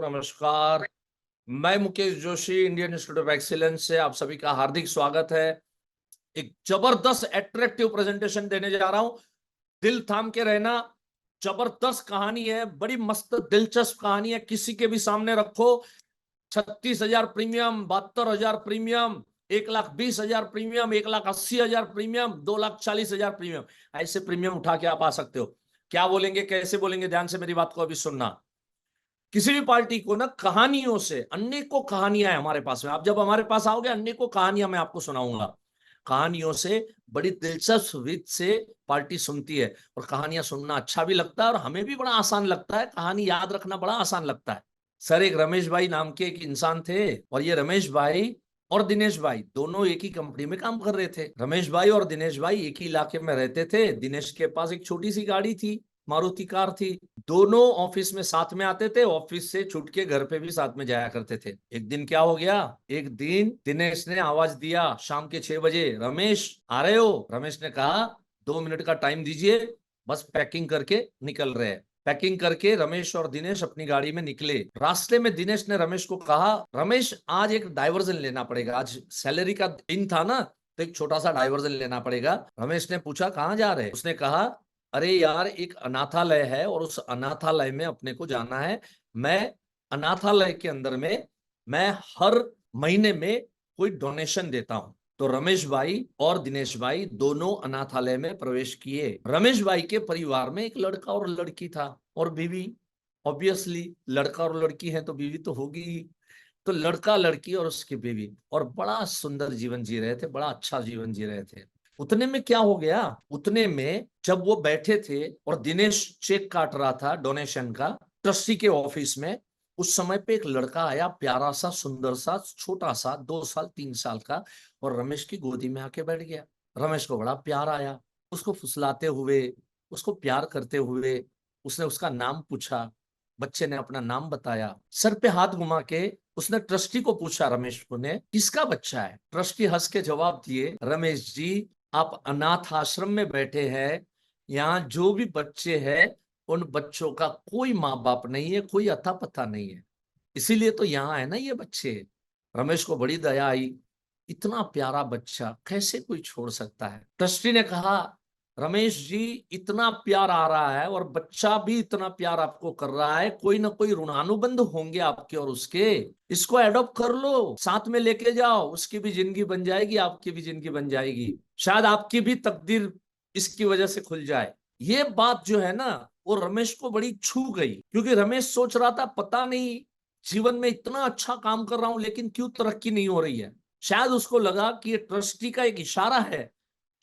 नमस्कार। मैं Mukesh Joshi, Indian institute of excellence से आप सभी का हार्दिक स्वागत है। एक जबरदस्त एट्रैक्टिव प्रेजेंटेशन देने जा रहा हूं। दिल थाम के रहना। जबरदस्त कहानी है, बड़ी मस्त दिलचस्प कहानी है। किसी के भी सामने रखो। 36,000 premium, 72,000 premium, 1,20,000 premium, 1,80,000 premium, 2,40,000 premium. ऐसे प्रीमियम उठा के आप आ सकते हो। क्या बोलेंगे, कैसे बोलेंगे, ध्यान से मेरी बात को अभी सुनना। किसी भी पार्टी को ना कहानियों से, अनेकों कहानियां हैं हमारे पास में। आप जब हमारे पास आओगे, अनेकों कहानियां मैं आपको सुनाऊंगा। कहानियों से बड़ी दिलचस्प विध से पार्टी सुनती है, और कहानियां सुनना अच्छा भी लगता है और हमें भी बड़ा आसान लगता है। कहानी याद रखना बड़ा आसान लगता है। सर, एक रमेश भाई नाम के एक इंसान थे, और ये रमेश भाई और दिनेश भाई दोनों एक ही कंपनी में काम कर रहे थे। रमेश भाई और दिनेश भाई एक ही इलाके में रहते थे। दिनेश के पास एक छोटी सी गाड़ी थी, मारुति कार थी। दोनों ऑफिस में साथ में आते थे, ऑफिस से छुट के घर पे भी साथ में जाया करते थे। एक दिन क्या हो गया, एक दिन दिनेश ने आवाज दिया शाम के 6 बजे, रमेश आ रहे हो? रमेश ने कहा 2 मिनट का टाइम दीजिए, बस पैकिंग करके निकल रहे हैं। पैकिंग करके रमेश और दिनेश अपनी गाड़ी में निकले। रास्ते में दिनेश ने रमेश को कहा, रमेश आज एक डाइवर्जन लेना पड़ेगा, आज सैलरी का दिन था ना, तो एक छोटा सा डाइवर्जन लेना पड़ेगा। रमेश ने पूछा कहाँ जा रहे? उसने कहा, अरे यार, एक अनाथालय है और उस अनाथालय में अपने को जाना है। मैं अनाथालय के अंदर में मैं हर महीने में कोई डोनेशन देता हूं। तो रमेश भाई और दिनेश भाई दोनों अनाथालय में प्रवेश किए। रमेश भाई के परिवार में एक लड़का और लड़की था, और बीवी। ऑब्वियसली लड़का और लड़की है तो बीवी तो होगी ही। तो लड़का, लड़की और उसकी बीवी, और बड़ा सुंदर जीवन जी रहे थे, बड़ा अच्छा जीवन जी रहे थे। उतने में क्या हो गया, उतने में जब वो बैठे थे और दिनेश चेक काट रहा था डोनेशन का ट्रस्टी के ऑफिस में, उस समय पे एक लड़का आया, प्यारा सा, सुंदर सा, छोटा सा, 2 साल 3 साल का, और रमेश की गोदी में आके बैठ गया। रमेश को बड़ा प्यार आया। उसको फुसलाते हुए, उसको प्यार करते हुए उसने उसका नाम पूछा। बच्चे ने अपना नाम बताया। सर पे हाथ घुमा के उसने ट्रस्टी को पूछा, रमेश को ने, किसका बच्चा है? ट्रस्टी हंस के जवाब दिए, रमेश जी, आप अनाथ आश्रम में बैठे हैं। यहाँ जो भी बच्चे हैं, उन बच्चों का कोई माँ बाप नहीं है, कोई अता पता नहीं है, इसीलिए तो यहाँ है ना ये बच्चे। रमेश को बड़ी दया आई। इतना प्यारा बच्चा कैसे कोई छोड़ सकता है? ट्रस्टी ने कहा, रमेश जी, इतना प्यार आ रहा है और बच्चा भी इतना प्यार आपको कर रहा है, कोई ना कोई ऋणानुबंध होंगे आपके और उसके। इसको एडॉप्ट कर लो, साथ में लेके जाओ, उसकी भी जिंदगी बन जाएगी, आपकी भी जिंदगी बन जाएगी। शायद आपकी भी तकदीर इसकी वजह से खुल जाए। ये बात जो है ना, वो रमेश को बड़ी छू गई, क्योंकि रमेश सोच रहा था, पता नहीं जीवन में इतना अच्छा काम कर रहा हूं लेकिन क्यों तरक्की नहीं हो रही है। शायद उसको लगा कि ये ट्रस्टी का एक इशारा है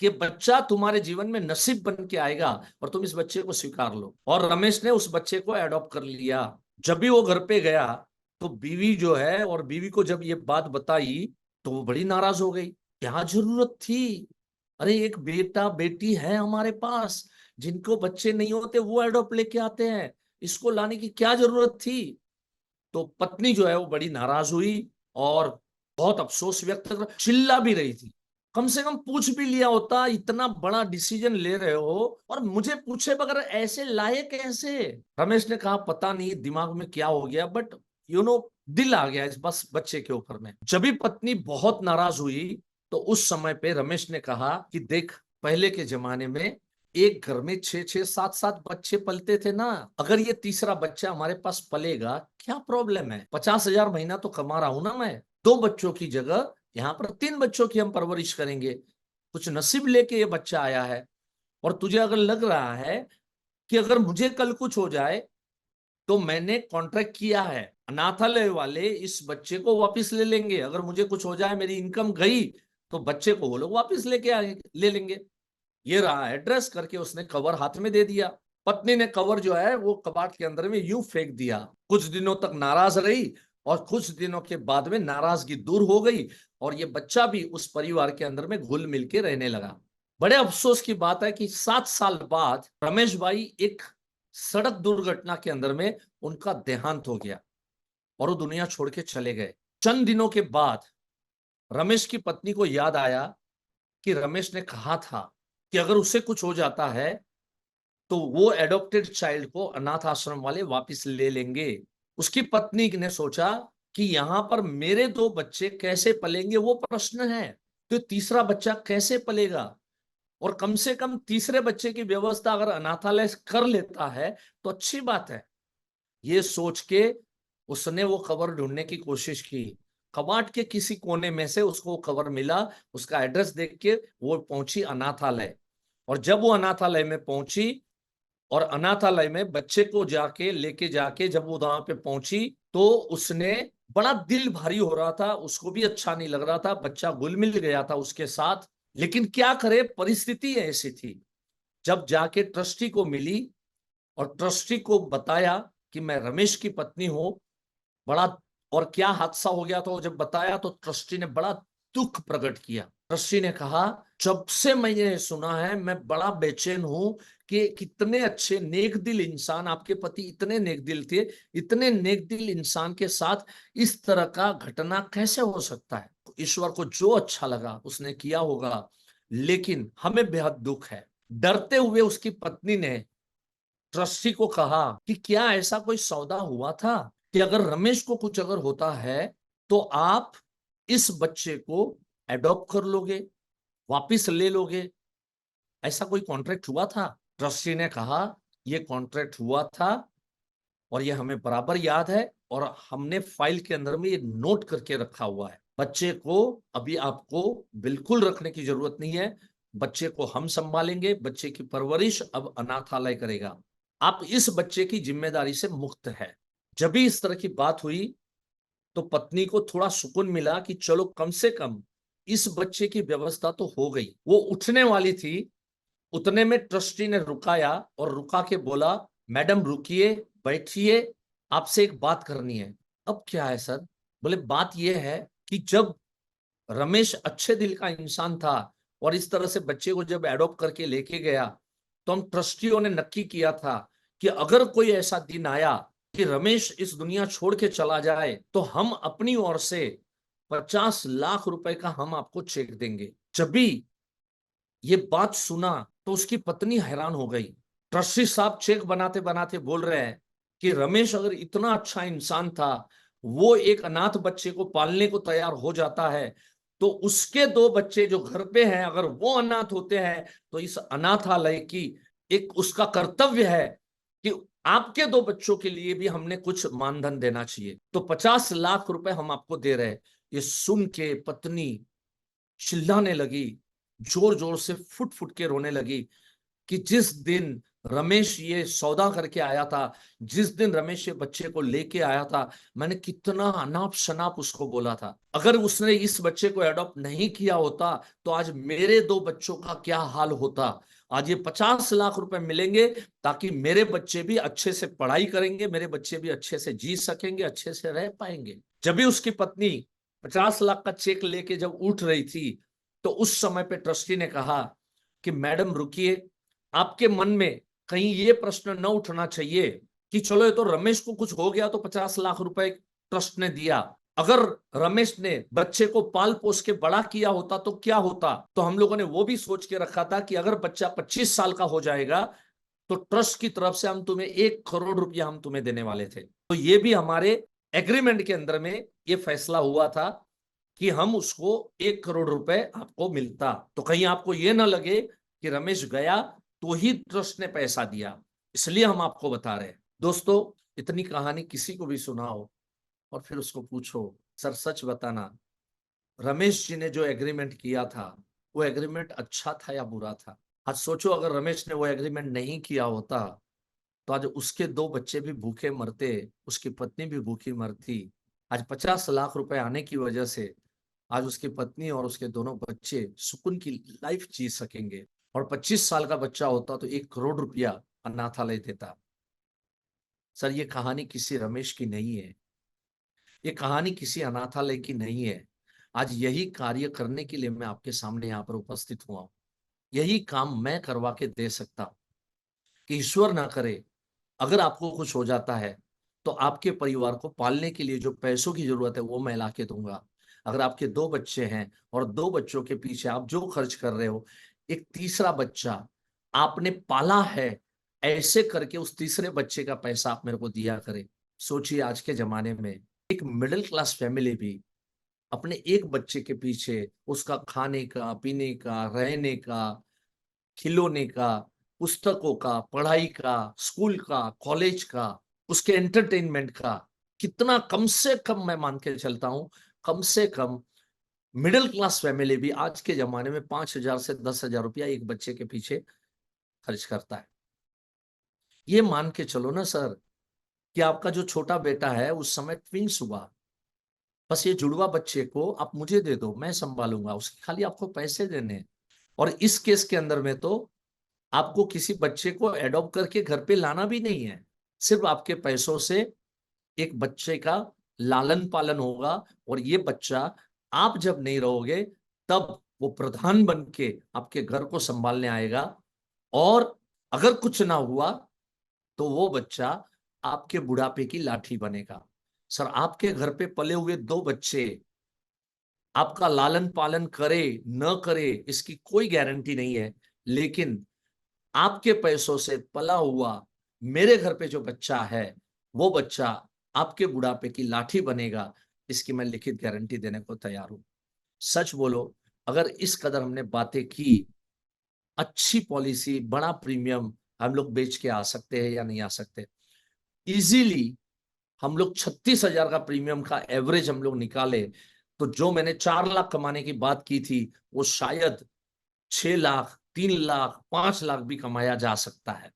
कि बच्चा तुम्हारे जीवन में नसीब बन के आएगा, और तुम इस बच्चे को स्वीकार लो। और रमेश ने उस बच्चे को एडॉप्ट कर लिया। जब भी वो घर पे गया, तो बीवी जो है, और बीवी को जब ये बात बताई, तो वो बड़ी नाराज हो गई। क्या जरूरत थी? अरे, एक बेटा बेटी है हमारे पास, जिनको बच्चे नहीं होते वो एडॉप्ट लेके आते हैं, इसको लाने की क्या जरूरत थी? तो पत्नी जो है वो बड़ी नाराज हुई, और बहुत अफसोस व्यक्त कर, चिल्ला भी रही थी। कम से कम पूछ भी लिया होता, इतना बड़ा डिसीजन ले रहे हो और मुझे पूछे बगैर ऐसे लाए कैसे? रमेश ने कहा, पता नहीं दिमाग में क्या हो गया, बट दिल आ गया इस बस बच्चे के ऊपर में। जब भी पत्नी बहुत नाराज हुई, तो उस समय पे रमेश ने कहा कि देख, पहले के जमाने में एक घर में 6-6 7-7 बच्चे पलते थे ना, अगर ये तीसरा बच्चा हमारे पास पलेगा, क्या प्रॉब्लम है? 50,000 महीना तो कमा रहा हूं ना मैं। 2 बच्चों की जगह यहाँ पर 3 बच्चों की हम परवरिश करेंगे। कुछ नसीब लेके ये बच्चा आया है, और तुझे अगर लग रहा है कि अगर मुझे कल कुछ हो जाए, तो मैंने कॉन्ट्रैक्ट किया है, अनाथालय वाले इस बच्चे को वापस ले लेंगे। अगर मुझे कुछ हो जाए, मेरी इनकम गई, तो बच्चे को वो लोग वापस लेके आएंगे, ले लेंगे। ये रहा एड्रेस, करके उसने कवर हाथ में दे दिया। पत्नी ने कवर जो है वो कबाड़ के अंदर में यूं फेंक दिया। कुछ दिनों तक नाराज रही, और कुछ दिनों के बाद में नाराजगी दूर हो गई, और ये बच्चा भी उस परिवार के अंदर में घुल मिल के रहने लगा। बड़े अफसोस की बात है कि 7 साल बाद रमेश भाई एक सड़क दुर्घटना के अंदर में उनका देहांत हो गया, और वो दुनिया छोड़ के चले गए। चंद दिनों के बाद रमेश की पत्नी को याद आया कि रमेश ने कहा था कि अगर उससे कुछ हो जाता है, तो वो एडॉप्टेड चाइल्ड को अनाथ आश्रम वाले वापस ले लेंगे। उसकी पत्नी ने सोचा कि यहां पर मेरे दो बच्चे कैसे पलेंगे वो प्रश्न है, तो तीसरा बच्चा कैसे पलेगा। और कम से कम तीसरे बच्चे की व्यवस्था अगर अनाथालय कर लेता है तो अच्छी बात है। ये सोच के उसने वो कवर ढूंढने की कोशिश की। कबाड़ के किसी कोने में से उसको कवर मिला। उसका एड्रेस देख के वो पहुंची अनाथालय। और जब वो अनाथालय में पहुंची और अनाथालय में बच्चे को जाके लेके जाके जब वो वहां पे पहुंची तो उसने, बड़ा दिल भारी हो रहा था, उसको भी अच्छा नहीं लग रहा था, बच्चा घुल मिल गया था उसके साथ। लेकिन क्या करे, परिस्थिति ऐसी थी। जब जाके ट्रस्टी को मिली और ट्रस्टी को बताया कि मैं रमेश की पत्नी हूं, बड़ा, और क्या हादसा हो गया था जब बताया तो ट्रस्टी ने बड़ा दुख प्रकट किया। ट्रस्टी ने कहा, जब से मैंने सुना है मैं बड़ा बेचैन हूं कि कितने अच्छे नेक दिल इंसान, आपके पति इतने नेक दिल थे, इतने नेक दिल इंसान के साथ इस तरह का घटना कैसे हो सकता है। तो ईश्वर को जो अच्छा लगा उसने किया होगा, लेकिन हमें बेहद दुख है। डरते हुए उसकी पत्नी ने ट्रस्टी को कहा कि क्या ऐसा कोई सौदा हुआ था कि अगर रमेश को कुछ अगर होता है तो आप इस बच्चे को एडॉप्ट कर लोगे, वापिस ले लोगे, ऐसा कोई कॉन्ट्रैक्ट हुआ था। ट्रस्टी ने कहा, यह कॉन्ट्रैक्ट हुआ था और ये हमें बराबर याद है और हमने फाइल के अंदर में ये नोट करके रखा हुआ है। बच्चे को अभी आपको बिल्कुल रखने की जरूरत नहीं है, बच्चे को हम संभालेंगे, बच्चे की परवरिश अब अनाथालय करेगा, आप इस बच्चे की जिम्मेदारी से मुक्त है। जब भी इस तरह की बात हुई तो पत्नी को थोड़ा सुकून मिला कि चलो कम से कम इस बच्चे की व्यवस्था तो हो गई। वो उठने वाली थी, उतने में ट्रस्टी ने रुकाया और रुका के बोला, मैडम रुकिए, बैठिए, आपसे एक बात करनी है। अब क्या है सर? बोले बात यह है कि जब रमेश अच्छे दिल का इंसान था और इस तरह से बच्चे को जब एडॉप्ट करके लेके गया तो हम ट्रस्टियों ने नक्की किया था कि अगर कोई ऐसा दिन आया कि रमेश इस दुनिया छोड़ के चला जाए तो हम अपनी ओर से 50 लाख रुपए का हम आपको चेक देंगे। जब भी ये बात सुना तो उसकी पत्नी हैरान हो गई। ट्रस्टी साहब चेक बनाते बनाते बोल रहे हैं कि रमेश अगर इतना अच्छा इंसान था, वो एक अनाथ बच्चे को पालने को तैयार हो जाता है, तो उसके दो बच्चे जो घर पे हैं अगर वो अनाथ होते हैं तो इस अनाथालय की एक उसका कर्तव्य है कि आपके दो बच्चों के लिए भी हमने कुछ मानधन देना चाहिए, तो 50 लाख रुपए हम आपको दे रहे हैं। ये सुन के पत्नी चिल्लाने लगी, जोर जोर से फुट फुट के रोने लगी कि जिस दिन रमेश ये सौदा करके आया था, जिस दिन रमेश ये बच्चे को लेके आया था, मैंने कितना अनाप शनाप उसको बोला था। अगर उसने इस बच्चे को एडॉप्ट नहीं किया होता तो आज मेरे दो बच्चों का क्या हाल होता। आज ये 50 लाख रुपए मिलेंगे ताकि मेरे बच्चे भी अच्छे से पढ़ाई करेंगे, मेरे बच्चे भी अच्छे से जी सकेंगे, अच्छे से रह पाएंगे। जब भी उसकी पत्नी 50 लाख का चेक लेके जब उठ रही थी तो उस समय पे ट्रस्टी ने कहा कि मैडम रुकिए, आपके मन में कहीं ये प्रश्न न उठना चाहिए कि चलो ये तो रमेश को कुछ हो गया तो 50 लाख रुपए ट्रस्ट ने दिया, अगर रमेश ने बच्चे को पाल पोस के बड़ा किया होता तो क्या होता। तो हम लोगों ने वो भी सोच के रखा था कि अगर बच्चा 25 साल का हो जाएगा तो ट्रस्ट की तरफ से हम तुम्हें 1 करोड़ रुपया हम तुम्हें देने वाले थे। तो ये भी हमारे एग्रीमेंट के अंदर में ये फैसला हुआ था कि हम उसको 1 करोड़ रुपए आपको मिलता। तो कहीं आपको ये ना लगे कि रमेश गया तो ही ट्रस्ट ने पैसा दिया, इसलिए हम आपको बता रहे हैं। दोस्तों, इतनी कहानी किसी को भी सुनाओ और फिर उसको पूछो, सर सच बताना, रमेश जी ने जो एग्रीमेंट किया था वो एग्रीमेंट अच्छा था या बुरा था। आज सोचो अगर रमेश ने वो एग्रीमेंट नहीं किया होता तो आज उसके दो बच्चे भी भूखे मरते, उसकी पत्नी भी भूखी मरती। आज 50 लाख रुपए आने की वजह से आज उसकी पत्नी और उसके दोनों बच्चे सुकून की लाइफ जी सकेंगे। और 25 साल का बच्चा होता तो 1 करोड़ रुपया अनाथालय देता। सर ये कहानी किसी रमेश की नहीं है, ये कहानी किसी अनाथालय की नहीं है। आज यही कार्य करने के लिए मैं आपके सामने यहाँ पर उपस्थित हुआ हूँ। यही काम मैं करवा के दे सकता हूँ कि ईश्वर ना करे अगर आपको कुछ हो जाता है तो आपके परिवार को पालने के लिए जो पैसों की जरूरत है वो मैं ला के दूंगा। अगर आपके दो बच्चे हैं और दो बच्चों के पीछे आप जो खर्च कर रहे हो, एक तीसरा बच्चा आपने पाला है, ऐसे करके उस तीसरे बच्चे का पैसा आप मेरे को दिया करें। सोचिए आज के जमाने में एक मिडिल क्लास फैमिली भी अपने एक बच्चे के पीछे उसका खाने का, पीने का, रहने का, खिलौने का, पुस्तकों का, पढ़ाई का, स्कूल का, कॉलेज का, उसके एंटरटेनमेंट का, कितना कम से कम मैं मान के चलता हूं, कम से कम मिडिल क्लास फैमिली भी आज के जमाने में 5,000 से 10,000 रुपया एक बच्चे के पीछे खर्च करता है। ये मान के चलो ना सर कि आपका जो छोटा बेटा है उस समय ट्विंस हुआ, बस ये जुड़वा बच्चे को आप मुझे दे दो, मैं संभालूंगा, उसके खाली आपको पैसे देने हैं। और इस केस के अंदर में तो आपको किसी बच्चे को एडॉप्ट करके घर पे लाना भी नहीं है, सिर्फ आपके पैसों से एक बच्चे का लालन पालन होगा। और ये बच्चा आप जब नहीं रहोगे तब वो प्रधान बन के आपके घर को संभालने आएगा। और अगर कुछ ना हुआ तो वो बच्चा आपके बुढ़ापे की लाठी बनेगा। सर आपके घर पे पले हुए 2 बच्चे आपका लालन पालन करे न करे इसकी कोई गारंटी नहीं है, लेकिन आपके पैसों से पला हुआ मेरे घर पे जो बच्चा है वो बच्चा आपके बुढ़ापे की लाठी बनेगा, इसकी मैं लिखित गारंटी देने को तैयार हूं। सच बोलो, अगर इस कदर हमने बातें की, अच्छी पॉलिसी, बड़ा प्रीमियम हम लोग बेच के आ सकते हैं या नहीं आ सकते? इजीली हम लोग 36,000 का प्रीमियम का एवरेज हम लोग निकाले तो जो मैंने 4 लाख कमाने की बात की थी वो शायद 6 लाख, 3 लाख, 5 लाख भी कमाया जा सकता है।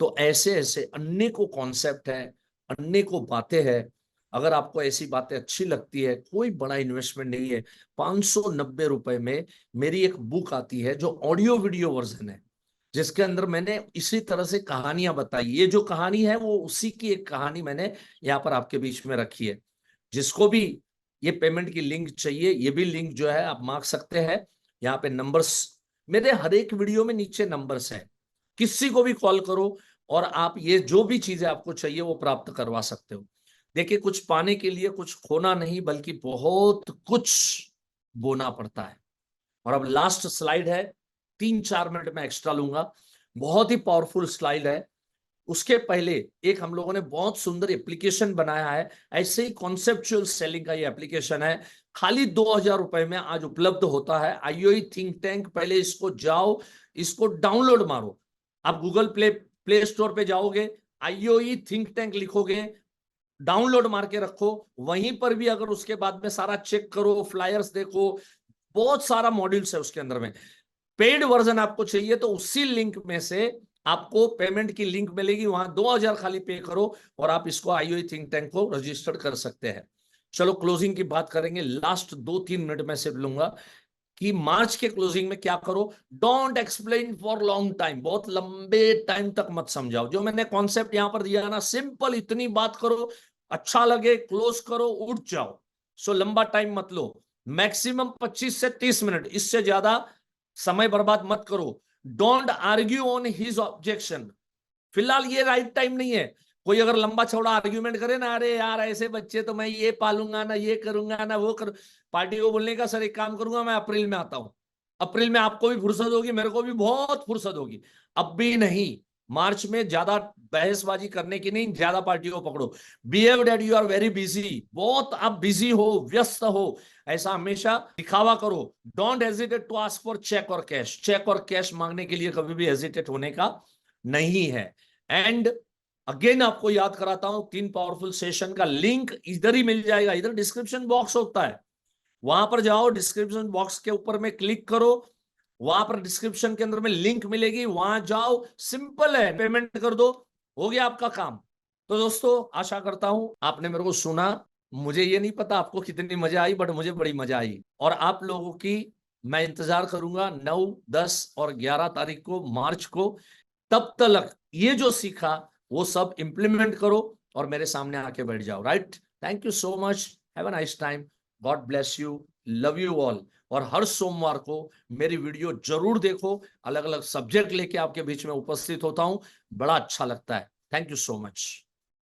तो ऐसे ऐसे अनेकों कॉन्सेप्ट है, अनेकों बातें हैं। अगर आपको ऐसी बातें अच्छी लगती है, कोई बड़ा इन्वेस्टमेंट नहीं है, 590 रुपए में मेरी एक बुक आती है जो ऑडियो वीडियो वर्जन है, जिसके अंदर मैंने इसी तरह से कहानियां बताई। ये जो कहानी है वो उसी की एक कहानी मैंने यहाँ पर आपके बीच में रखी है। जिसको भी ये पेमेंट की लिंक चाहिए, ये भी लिंक जो है आप मांग सकते हैं। यहाँ पे नंबर्स, मेरे हर एक वीडियो में नीचे नंबर्स है, किसी को भी कॉल करो और आप ये जो भी चीजें आपको चाहिए वो प्राप्त करवा सकते हो। देखिए, कुछ पाने के लिए कुछ खोना नहीं बल्कि बहुत कुछ बोना पड़ता है। और अब लास्ट स्लाइड है, 3-4 मिनट में एक्स्ट्रा लूंगा, बहुत ही पावरफुल स्लाइड है। उसके पहले एक हम लोगों ने बहुत सुंदर एप्लीकेशन बनाया है, ऐसे ही कॉन्सेप्चुअल सेलिंग का ये एप्लीकेशन है, खाली 2,000 रुपए में आज उपलब्ध होता है। आईओई थिंक टैंक, पहले इसको जाओ, इसको डाउनलोड मारो। आप गूगल प्ले स्टोर पे जाओगे, आईओई थिंक टैंक लिखोगे, डाउनलोड मार के रखो। वहीं पर भी अगर उसके बाद में सारा चेक करो, फ्लायर्स देखो, बहुत सारा मॉड्यूल्स है उसके अंदर में। पेड वर्जन आपको चाहिए तो उसी लिंक में से आपको पेमेंट की लिंक मिलेगी, वहां 2,000 खाली पे करो और आप इसको आईओई थिंक टैंक को रजिस्टर्ड कर सकते हैं। चलो क्लोजिंग की बात करेंगे, लास्ट 2-3 मिनट में सिर्फ लूंगा कि मार्च के क्लोजिंग में क्या करो। Don't explain for long time, बहुत लंबे टाइम तक मत समझाओ। जो मैंने कॉन्सेप्ट यहां पर दिया ना, सिंपल इतनी बात करो, अच्छा लगे क्लोज करो, उठ जाओ। सो लंबा टाइम मत लो, मैक्सिमम 25 से 30 मिनट, इससे ज्यादा समय बर्बाद मत करो। Don't argue on his objection, फिलहाल ये राइट टाइम नहीं है। कोई अगर लंबा चौड़ा आर्ग्यूमेंट करे ना, अरे यार ऐसे बच्चे तो मैं ये पालूंगा ना, ये करूंगा ना, वो कर, पार्टी को बोलने का सर एक काम करूंगा, मैं अप्रैल में आता हूं। अप्रैल में आपको भी फुर्सत होगी, मेरे को भी बहुत फुर्सत होगी, अब भी नहीं। मार्च में ज्यादा बहसबाजी करने की नहीं, ज्यादा पार्टी को पकड़ो। Behave that you are very busy, बहुत आप बिजी हो, व्यस्त हो, ऐसा हमेशा दिखावा करो। Don't hesitate to ask for cheque और कैश, चेक और कैश मांगने के लिए कभी भी हेजिटेट होने का नहीं है। एंड अगेन आपको याद कराता हूं, 3 पावरफुल सेशन का लिंक इधर ही मिल जाएगा, इधर डिस्क्रिप्शन बॉक्स होता है, वहां पर जाओ, डिस्क्रिप्शन बॉक्स के ऊपर में क्लिक करो, वहां पर डिस्क्रिप्शन के अंदर में लिंक मिलेगी, वहां जाओ, सिंपल है, पेमेंट कर दो, हो गया आपका काम। तो दोस्तों आशा करता हूं आपने मेरे को सुना। मुझे ये नहीं पता आपको कितनी मजा आई, बट मुझे बड़ी मजा आई। और आप लोगों की मैं इंतजार करूंगा 9, 10 और 11 तारीख को, मार्च को। तब तक ये जो सीखा वो सब इंप्लीमेंट करो और मेरे सामने आके बैठ जाओ। Right, thank you so much, have a nice time, God bless you, love you all. और हर सोमवार को मेरी वीडियो जरूर देखो, अलग अलग सब्जेक्ट लेके आपके बीच में उपस्थित होता हूं, बड़ा अच्छा लगता है। Thank you so much.